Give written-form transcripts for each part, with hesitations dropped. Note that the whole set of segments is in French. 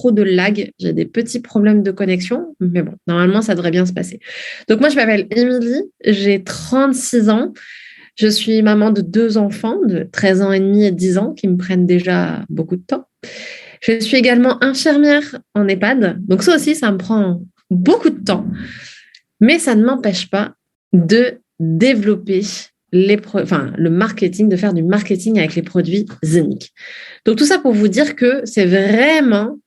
trop de lag. J'ai des petits problèmes de connexion, mais bon, normalement, ça devrait bien se passer. Donc, moi, je m'appelle Émilie, j'ai 36 ans. Je suis maman de 2 enfants de 13 ans et demi et 10 ans qui me prennent déjà beaucoup de temps. Je suis également infirmière en EHPAD. Donc, ça aussi, ça me prend beaucoup de temps. Mais ça ne m'empêche pas de développer le marketing, de faire du marketing avec les produits Zenic. Donc, tout ça pour vous dire que c'est vraiment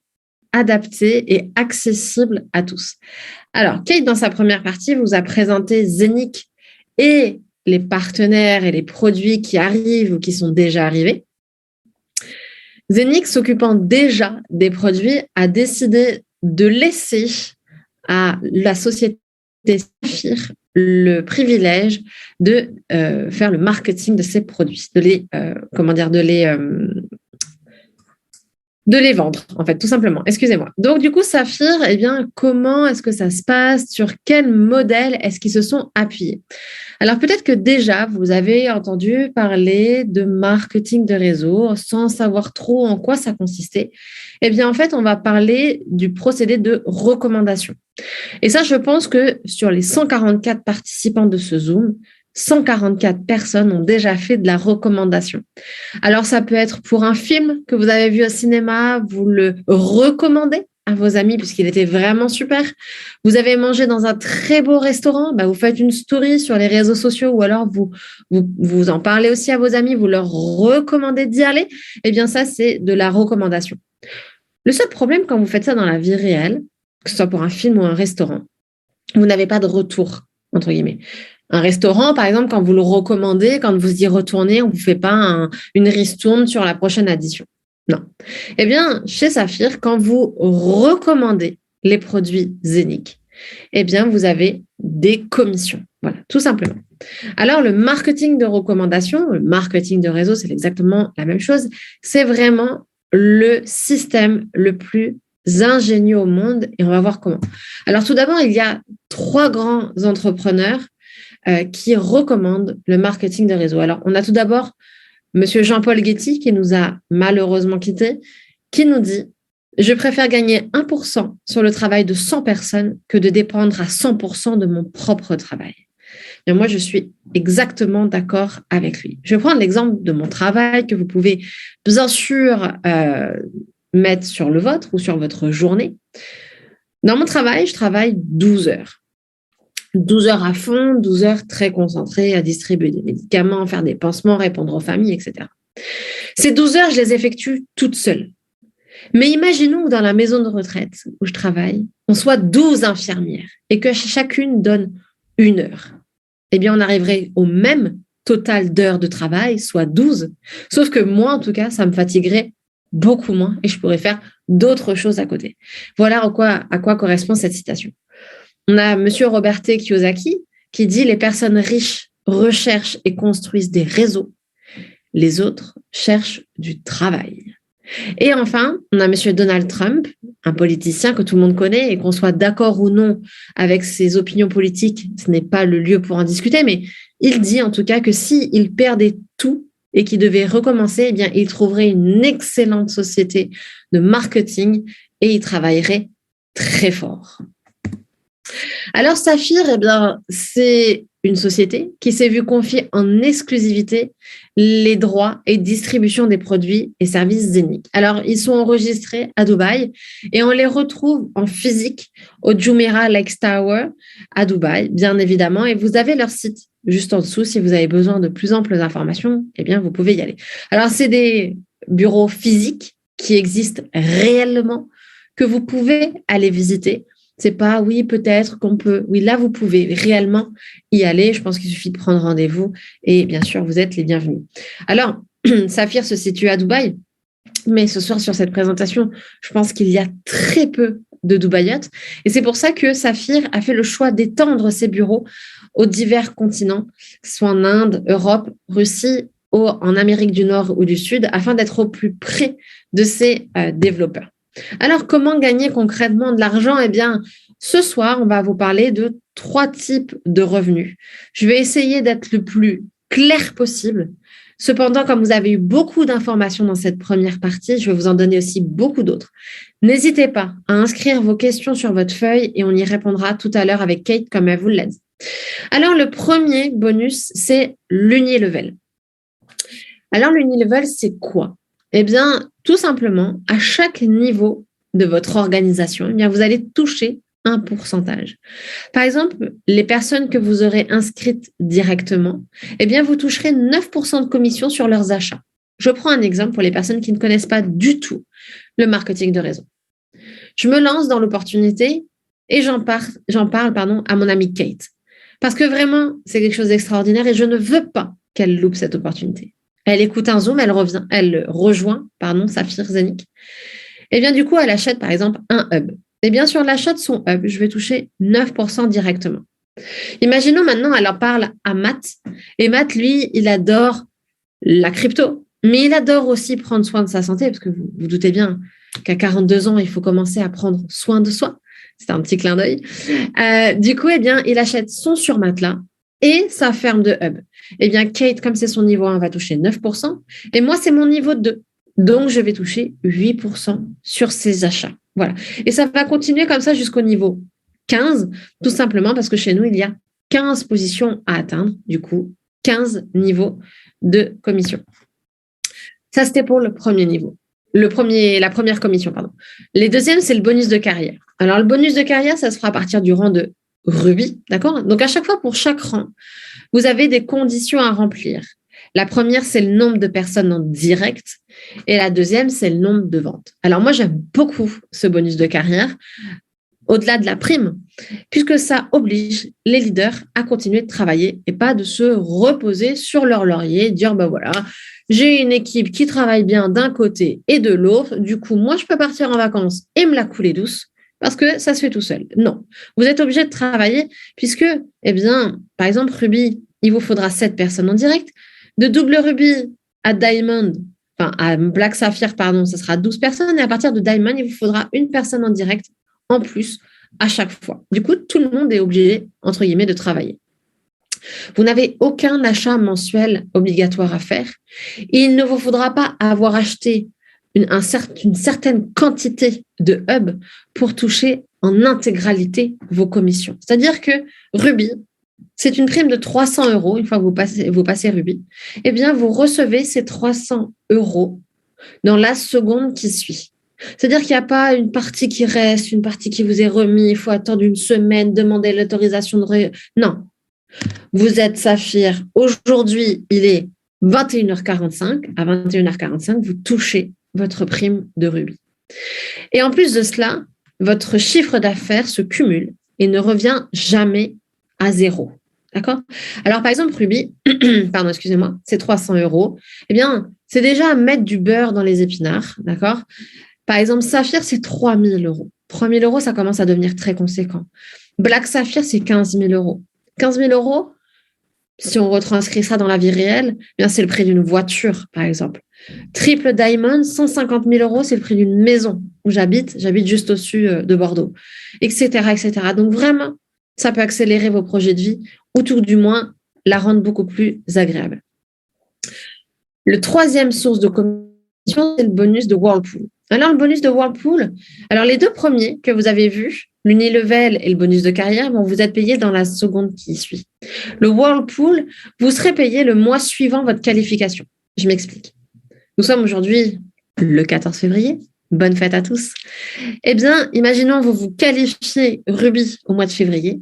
adapté et accessible à tous. Alors, Kate, dans sa première partie, vous a présenté Zenic et les partenaires et les produits qui arrivent ou qui sont déjà arrivés. Zenic, s'occupant déjà des produits, a décidé de laisser à la société Saphir le privilège de faire le marketing de ces produits, de les vendre, en fait, tout simplement. Excusez-moi. Donc, du coup, Saphir, eh bien, comment est-ce que ça se passe? Sur quel modèle est-ce qu'ils se sont appuyés? Alors, peut-être que déjà, vous avez entendu parler de marketing de réseau sans savoir trop en quoi ça consistait. Eh bien, en fait, on va parler du procédé de recommandation. Et ça, je pense que sur les 144 participants de ce Zoom, 144 personnes ont déjà fait de la recommandation. Alors, ça peut être pour un film que vous avez vu au cinéma, vous le recommandez à vos amis puisqu'il était vraiment super. Vous avez mangé dans un très beau restaurant, vous faites une story sur les réseaux sociaux ou alors vous en parlez aussi à vos amis, vous leur recommandez d'y aller. Eh bien, ça, c'est de la recommandation. Le seul problème quand vous faites ça dans la vie réelle, que ce soit pour un film ou un restaurant, vous n'avez pas de retour, entre guillemets. Un restaurant, par exemple, quand vous le recommandez, quand vous y retournez, on ne vous fait pas une ristourne sur la prochaine addition. Non. Eh bien, chez Saphir, quand vous recommandez les produits Zenic, eh bien, vous avez des commissions. Voilà, tout simplement. Alors, le marketing de recommandation, le marketing de réseau, c'est exactement la même chose. C'est vraiment le système le plus ingénieux au monde et on va voir comment. Alors, tout d'abord, il y a 3 grands entrepreneurs qui recommandent le marketing de réseau. Alors, on a tout d'abord Monsieur Jean-Paul Getty qui nous a malheureusement quittés, qui nous dit « Je préfère gagner 1% sur le travail de 100 personnes que de dépendre à 100% de mon propre travail. » Et moi, je suis exactement d'accord avec lui. Je vais prendre l'exemple de mon travail que vous pouvez bien sûr mettre sur le vôtre ou sur votre journée. Dans mon travail, je travaille 12 heures. 12 heures à fond, 12 heures très concentrées à distribuer des médicaments, faire des pansements, répondre aux familles, etc. Ces 12 heures, je les effectue toute seule. Mais imaginons que dans la maison de retraite où je travaille, on soit 12 infirmières et que chacune donne 1 heure. Eh bien, on arriverait au même total d'heures de travail, soit 12. Sauf que moi, en tout cas, ça me fatiguerait beaucoup moins et je pourrais faire d'autres choses à côté. Voilà à quoi correspond cette citation. On a M. Robert Kiyosaki qui dit « Les personnes riches recherchent et construisent des réseaux. Les autres cherchent du travail. » Et enfin, on a M. Donald Trump, un politicien que tout le monde connaît et qu'on soit d'accord ou non avec ses opinions politiques, ce n'est pas le lieu pour en discuter, mais il dit en tout cas que s'il perdait tout et qu'il devait recommencer, eh bien, il trouverait une excellente société de marketing et il travaillerait très fort. Alors, Saphir, eh bien, c'est une société qui s'est vue confier en exclusivité les droits et distribution des produits et services Zenic. Alors, ils sont enregistrés à Dubaï et on les retrouve en physique au Jumeirah Lakes Tower à Dubaï, bien évidemment. Et vous avez leur site juste en dessous. Si vous avez besoin de plus amples informations, eh bien, vous pouvez y aller. Alors, c'est des bureaux physiques qui existent réellement, que vous pouvez aller visiter. C'est pas oui, peut-être qu'on peut. Oui, là, vous pouvez réellement y aller. Je pense qu'il suffit de prendre rendez-vous et bien sûr, vous êtes les bienvenus. Alors, Saphir se situe à Dubaï, mais ce soir, sur cette présentation, je pense qu'il y a très peu de Dubaïotes et c'est pour ça que Saphir a fait le choix d'étendre ses bureaux aux divers continents, que ce soit en Inde, Europe, Russie, ou en Amérique du Nord ou du Sud, afin d'être au plus près de ces développeurs. Alors, comment gagner concrètement de l'argent? Eh bien, ce soir, on va vous parler de 3 types de revenus. Je vais essayer d'être le plus clair possible, Cependant, comme vous avez eu beaucoup d'informations dans cette première partie, je vais vous en donner aussi beaucoup d'autres. N'hésitez pas à inscrire vos questions sur votre feuille et on y répondra tout à l'heure avec Kate, comme elle vous l'a dit. Alors, le premier bonus, c'est l'unilevel. Alors, l'unilevel, c'est quoi? Eh bien, tout simplement, à chaque niveau de votre organisation, eh bien, vous allez toucher un pourcentage. Par exemple, les personnes que vous aurez inscrites directement, eh bien, vous toucherez 9% de commission sur leurs achats. Je prends un exemple pour les personnes qui ne connaissent pas du tout le marketing de réseau. Je me lance dans l'opportunité et j'en parle à mon amie Kate. Parce que vraiment, c'est quelque chose d'extraordinaire et je ne veux pas qu'elle loupe cette opportunité. Elle écoute un Zoom, elle rejoint Saphir Zenic. Et bien, du coup, elle achète, par exemple, un hub. Et bien, sur l'achat de son hub, je vais toucher 9% directement. Imaginons maintenant, elle en parle à Matt. Et Matt, lui, il adore la crypto, mais il adore aussi prendre soin de sa santé, parce que vous doutez bien qu'à 42 ans, il faut commencer à prendre soin de soi. C'est un petit clin d'œil. Du coup, eh bien, il achète son surmatelas et sa ferme de hub. Eh bien, Kate, comme c'est son niveau 1, va toucher 9%. Et moi, c'est mon niveau 2. Donc, je vais toucher 8% sur ses achats. Voilà. Et ça va continuer comme ça jusqu'au niveau 15, tout simplement parce que chez nous, il y a 15 positions à atteindre. Du coup, 15 niveaux de commission. Ça, c'était pour le premier niveau. La première commission, pardon. Les deuxièmes, c'est le bonus de carrière. Alors, le bonus de carrière, ça se fera à partir du rang de rubis, d'accord? Donc, à chaque fois, pour chaque rang, vous avez des conditions à remplir. La première, c'est le nombre de personnes en direct. Et la deuxième, c'est le nombre de ventes. Alors, moi, j'aime beaucoup ce bonus de carrière, au-delà de la prime, puisque ça oblige les leaders à continuer de travailler et pas de se reposer sur leur laurier et dire, ben voilà, j'ai une équipe qui travaille bien d'un côté et de l'autre. Du coup, moi, je peux partir en vacances et me la couler douce parce que ça se fait tout seul. Non, vous êtes obligé de travailler puisque, eh bien, par exemple, Ruby, il vous faudra 7 personnes en direct. De double Ruby à Diamond, à Black Sapphire, pardon, ce sera 12 personnes. Et à partir de Diamond, il vous faudra une personne en direct en plus à chaque fois. Du coup, tout le monde est obligé, entre guillemets, de travailler. Vous n'avez aucun achat mensuel obligatoire à faire. Il ne vous faudra pas avoir acheté une certaine quantité de hub pour toucher en intégralité vos commissions. C'est-à-dire que Ruby, c'est une prime de 300 € une fois que vous passez Ruby. Eh bien, vous recevez ces 300 € dans la seconde qui suit. C'est-à-dire qu'il n'y a pas une partie qui reste, une partie qui vous est remise, il faut attendre une semaine, demander l'autorisation de... Non. Vous êtes Saphir. Aujourd'hui, il est 21h45. À 21h45, vous touchez votre prime de Ruby. Et en plus de cela, votre chiffre d'affaires se cumule et ne revient jamais à zéro. D'accord? Alors, par exemple, Ruby, pardon, excusez-moi, c'est 300 €. Eh bien, c'est déjà mettre du beurre dans les épinards. D'accord? Par exemple, Saphir, c'est 3 000 €. 3 000 €, ça commence à devenir très conséquent. Black Saphir, c'est 15 000 €. 15 000 €, si on retranscrit ça dans la vie réelle, eh bien, c'est le prix d'une voiture, par exemple. Triple Diamond, 150 000 €, c'est le prix d'une maison où j'habite. J'habite juste au-dessus de Bordeaux, etc., etc. Donc, vraiment, ça peut accélérer vos projets de vie ou tout du moins la rendre beaucoup plus agréable. Le troisième source de commission, c'est le bonus de Whirlpool. Alors, le bonus de Whirlpool, alors les deux premiers que vous avez vus, l'unilevel et le bonus de carrière, bon, vous êtes payé dans la seconde qui suit. Le Whirlpool, vous serez payé le mois suivant votre qualification. Je m'explique. Nous sommes aujourd'hui le 14 février. Bonne fête à tous. Eh bien, imaginons vous vous qualifiez Ruby au mois de février.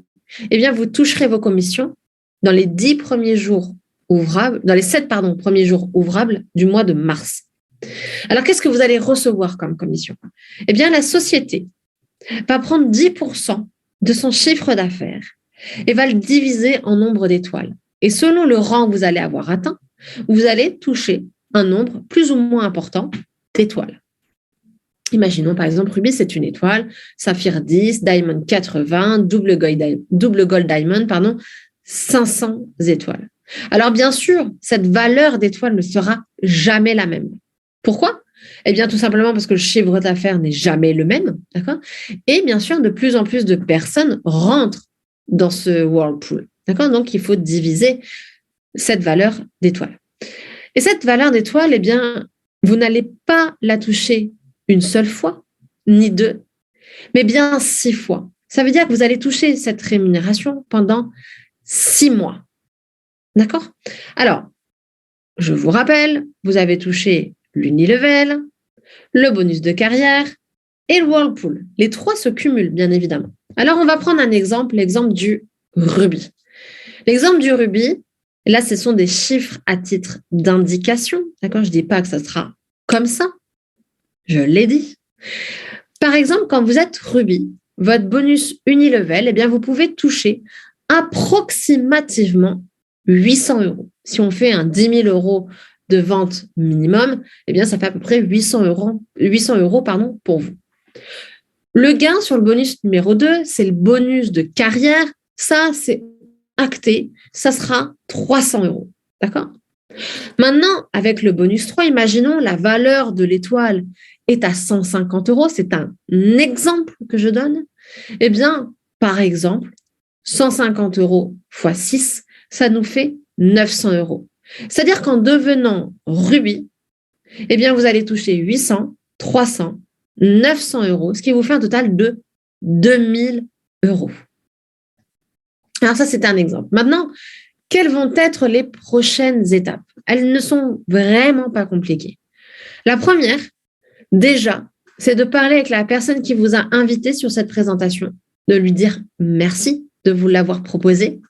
Eh bien, vous toucherez vos commissions dans les 10 premiers jours ouvrables, dans les 7 premiers jours ouvrables du mois de mars. Alors, qu'est-ce que vous allez recevoir comme commission? Eh bien, la société va prendre 10% de son chiffre d'affaires et va le diviser en nombre d'étoiles. Et selon le rang que vous allez avoir atteint, vous allez toucher un nombre plus ou moins important d'étoiles. Imaginons par exemple Ruby, c'est une étoile, Saphir 10, Diamond 80, double Gold Diamond, 500 étoiles. Alors bien sûr, cette valeur d'étoile ne sera jamais la même. Pourquoi? Eh bien tout simplement parce que le chiffre d'affaires n'est jamais le même, d'accord? Et bien sûr, de plus en plus de personnes rentrent dans ce Whirlpool, d'accord? Donc il faut diviser cette valeur d'étoile. Et cette valeur d'étoile, eh bien, vous n'allez pas la toucher une seule fois, ni deux, mais bien 6 fois. Ça veut dire que vous allez toucher cette rémunération pendant 6 mois. D'accord? Alors, je vous rappelle, vous avez touché l'Unilevel, le bonus de carrière et le Whirlpool. Les 3 se cumulent, bien évidemment. Alors, on va prendre un exemple, l'exemple du rubis. L'exemple du rubis, là, ce sont des chiffres à titre d'indication. D'accord? Je ne dis pas que ça sera comme ça. Je l'ai dit. Par exemple, quand vous êtes rubis, votre bonus Unilevel, eh bien, vous pouvez toucher approximativement 800 euros. Si on fait un 10 000 euros de vente minimum, eh bien, ça fait à peu près 800 euros pour vous. Le gain sur le bonus numéro 2, c'est le bonus de carrière. Ça, c'est acté. Ça sera 300 euros. D'accord? Maintenant, avec le bonus 3, imaginons la valeur de l'étoile est à 150 euros. C'est un exemple que je donne. Eh bien, par exemple, 150 euros x 6, ça nous fait 900 euros. C'est-à-dire qu'en devenant rubis, eh bien, vous allez toucher 800, 300, 900 euros, ce qui vous fait un total de 2000 euros. Alors ça, c'est un exemple. Maintenant, quelles vont être les prochaines étapes? Elles ne sont vraiment pas compliquées. La première, déjà, c'est de parler avec la personne qui vous a invité sur cette présentation, de lui dire merci de vous l'avoir proposé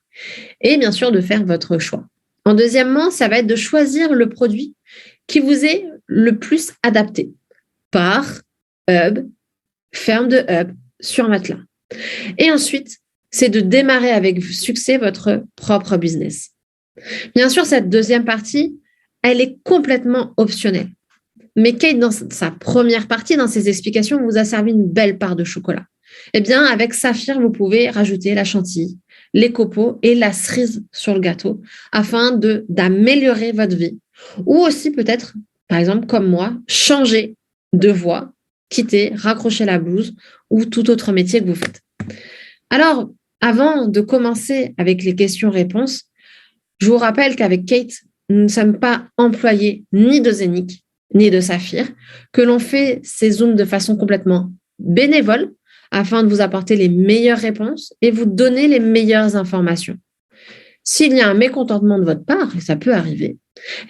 et bien sûr de faire votre choix. En deuxièmement, ça va être de choisir le produit qui vous est le plus adapté par hub, ferme de hub, sur matelas. Et ensuite, c'est de démarrer avec succès votre propre business. Bien sûr, cette deuxième partie, elle est complètement optionnelle. Mais Kate, dans sa première partie, dans ses explications, vous a servi une belle part de chocolat. Eh bien, avec Saphir, vous pouvez rajouter la chantilly, les copeaux et la cerise sur le gâteau afin d'améliorer votre vie. Ou aussi peut-être, par exemple, comme moi, changer de voie, quitter, raccrocher la blouse ou tout autre métier que vous faites. Alors, avant de commencer avec les questions-réponses, je vous rappelle qu'avec Kate, nous ne sommes pas employés ni de Zénith, ni de Saphir, que l'on fait ces Zooms de façon complètement bénévole afin de vous apporter les meilleures réponses et vous donner les meilleures informations. S'il y a un mécontentement de votre part, et ça peut arriver,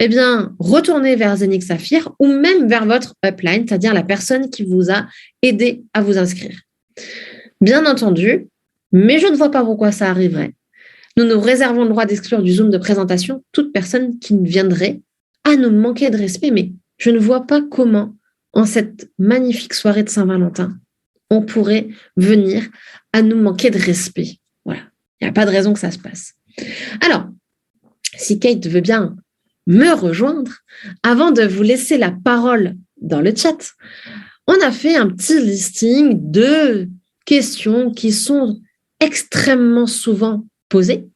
eh bien, retournez vers Zénith Saphir ou même vers votre upline, c'est-à-dire la personne qui vous a aidé à vous inscrire. Bien entendu, mais je ne vois pas pourquoi ça arriverait. Nous nous réservons le droit d'exclure du Zoom de présentation toute personne qui viendrait à nous manquer de respect, mais je ne vois pas comment, en cette magnifique soirée de Saint-Valentin, on pourrait venir à nous manquer de respect. Voilà, il n'y a pas de raison que ça se passe. Alors, si Kate veut bien me rejoindre, avant de vous laisser la parole dans le chat, on a fait un petit listing de questions qui sont extrêmement souvent posées.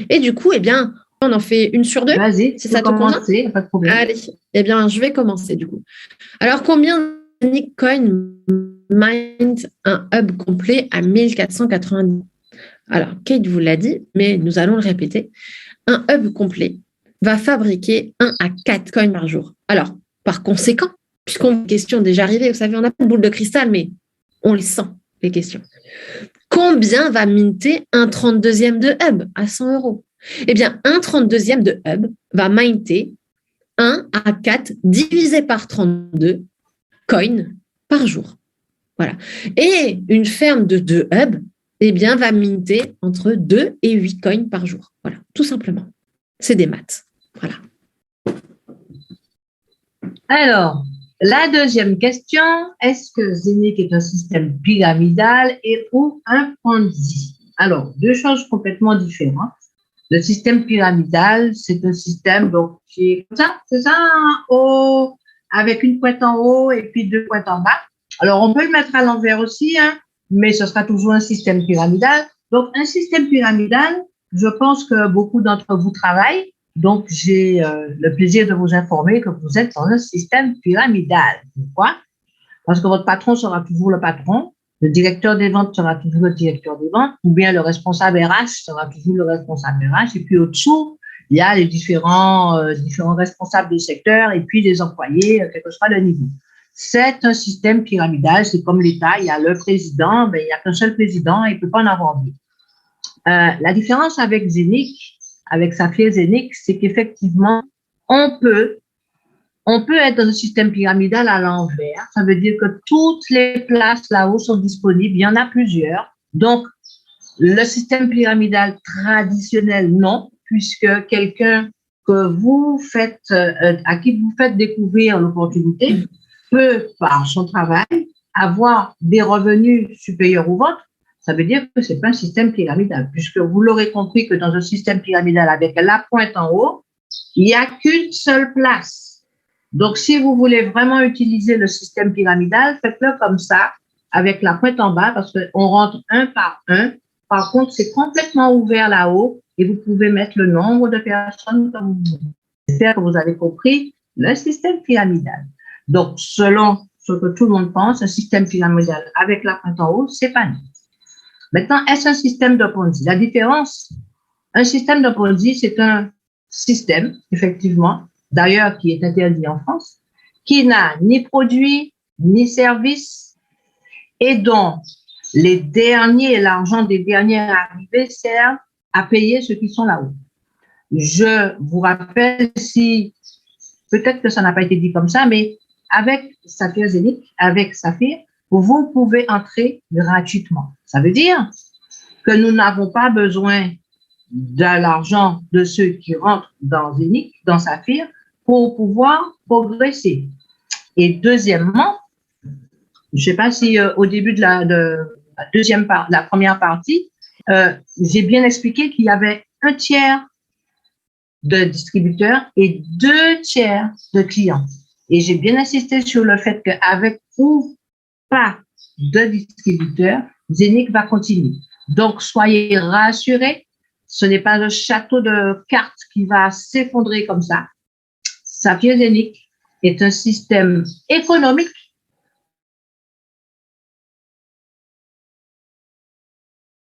Et du coup, eh bien, on en fait une sur deux. Vas-y, si ça te convient. Pas de problème. Allez, eh bien, je vais commencer du coup. Alors, combien Zénith Coin mint un hub complet à 1490? Alors, Kate vous l'a dit, mais nous allons le répéter. Un hub complet va fabriquer 1 à 4 coins par jour. Alors, par conséquent, puisqu'on a une question déjà arrivée, vous savez, on n'a pas de boule de cristal, mais on les sent, les questions. Combien va minter un 32e de hub à 100 euros? Eh bien, un 32e de hub va minter 1 à 4 divisé par 32 coins par jour. Voilà. Et une ferme de 2 hubs, eh bien, va minter entre 2 et 8 coins par jour. Voilà, tout simplement. C'est des maths. Voilà. Alors, la deuxième question, est-ce que Zénith est un système pyramidal et ou un Ponzi? Alors, deux choses complètement différentes. Le système pyramidal, c'est un système donc, qui est comme ça, c'est ça, avec une pointe en haut et puis 2 pointes en bas. Alors, on peut le mettre à l'envers aussi, hein, mais ce sera toujours un système pyramidal. Donc, un système pyramidal, je pense que beaucoup d'entre vous travaillent. Donc, j'ai le plaisir de vous informer que vous êtes dans un système pyramidal. Pourquoi? Parce que votre patron sera toujours le patron, le directeur des ventes sera toujours le directeur des ventes, ou bien le responsable RH sera toujours le responsable RH, et puis au-dessous, il y a les différents responsables du secteur et puis les employés, quel que soit le niveau. C'est un système pyramidal, c'est comme l'État, il y a le président, il n'y a qu'un seul président, il ne peut pas en avoir deux. La différence avec Zénith, avec Saphir Zénith, c'est qu'effectivement, on peut être dans un système pyramidal à l'envers. Ça veut dire que toutes les places là-haut sont disponibles. Il y en a plusieurs. Donc, le système pyramidal traditionnel, non, puisque quelqu'un que vous faites, à qui vous faites découvrir l'opportunité peut, par son travail, avoir des revenus supérieurs aux vôtres. Ça veut dire que ce n'est pas un système pyramidal, puisque vous l'aurez compris que dans un système pyramidal avec la pointe en haut, il n'y a qu'une seule place. Donc, si vous voulez vraiment utiliser le système pyramidal, faites-le comme ça, avec la pointe en bas, parce qu'on rentre un par un. Par contre, c'est complètement ouvert là-haut et vous pouvez mettre le nombre de personnes comme vous voulez. J'espère que vous avez compris le système pyramidal. Donc, selon ce que tout le monde pense, un système pyramidal avec la pointe en haut, c'est pas net. Maintenant, est-ce un système de Ponzi? La différence, un système de Ponzi, c'est un système, effectivement, d'ailleurs, qui est interdit en France, qui n'a ni produit, ni service, et dont les derniers, l'argent des derniers arrivés sert à payer ceux qui sont là-haut. Je vous rappelle, si peut-être que ça n'a pas été dit comme ça, mais avec Saphir Zénith, avec Saphir, vous pouvez entrer gratuitement. Ça veut dire que nous n'avons pas besoin de l'argent de ceux qui rentrent dans Zénith, dans Saphir, pour pouvoir progresser. Et deuxièmement, je ne sais pas si au début de la première partie, j'ai bien expliqué qu'il y avait un tiers de distributeurs et 2 tiers de clients. Et j'ai bien insisté sur le fait qu'avec ou pas de distributeurs, Zénith va continuer. Donc, soyez rassurés, ce n'est pas un château de cartes qui va s'effondrer comme ça. Saphir Zénith est un système économique